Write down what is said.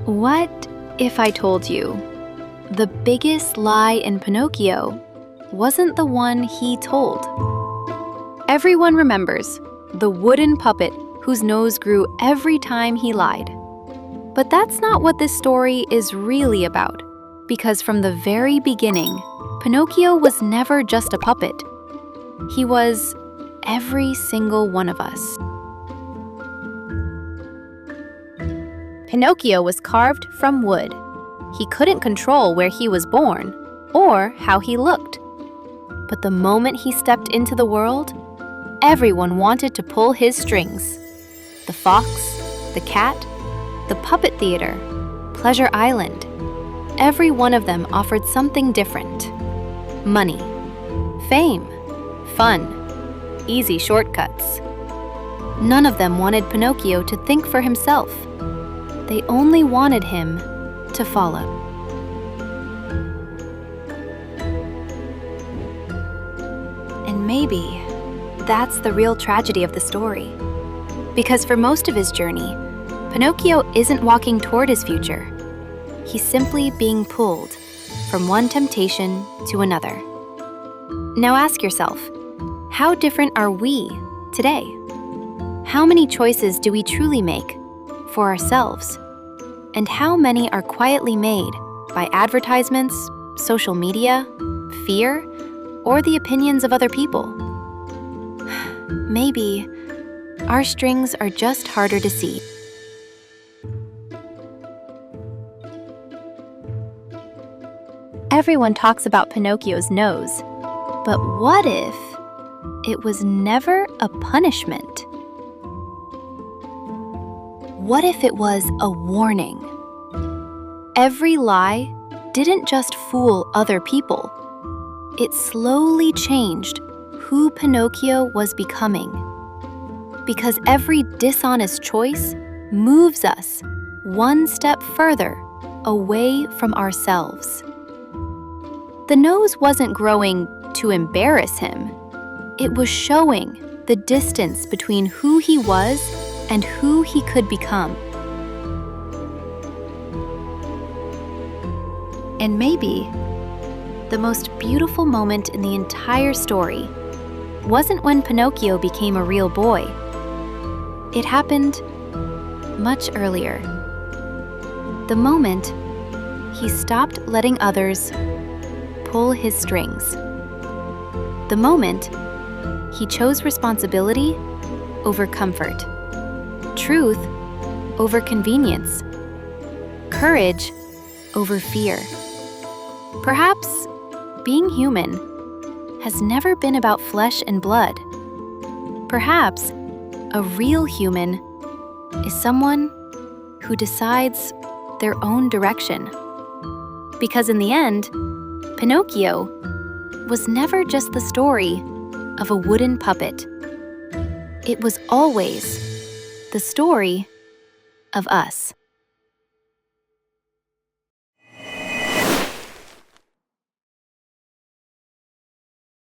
What if I told you the biggest lie in Pinocchio wasn't the one he told? Everyone remembers the wooden puppet whose nose grew every time he lied. But that's not what this story is really about, because from the very beginning, Pinocchio was never just a puppet. He was every single one of us. Pinocchio was carved from wood. He couldn't control where he was born or how he looked. But the moment he stepped into the world, everyone wanted to pull his strings. The fox, the cat, the puppet theater, Pleasure Island. Every one of them offered something different. Money, fame, fun, easy shortcuts. None of them wanted Pinocchio to think for himself. They only wanted him to follow. And maybe that's the real tragedy of the story. Because for most of his journey, Pinocchio isn't walking toward his future. He's simply being pulled from one temptation to another. Now ask yourself, how different are we today? How many choices do we truly make for ourselves? And how many are quietly made by advertisements, social media, fear, or the opinions of other people? Maybe our strings are just harder to see. Everyone talks about Pinocchio's nose, but what if it was never a punishment? What if it was a warning? Every lie didn't just fool other people. It slowly changed who Pinocchio was becoming. Because every dishonest choice moves us one step further away from ourselves. The nose wasn't growing to embarrass him. It was showing the distance between who he was and who he could become. And maybe the most beautiful moment in the entire story wasn't when Pinocchio became a real boy. It happened much earlier. The moment he stopped letting others pull his strings. The moment he chose responsibility over comfort. Truth over convenience, courage over fear. Perhaps being human has never been about flesh and blood. Perhaps a real human is someone who decides their own direction. Because in the end, Pinocchio was never just the story of a wooden puppet. It was always the story of us.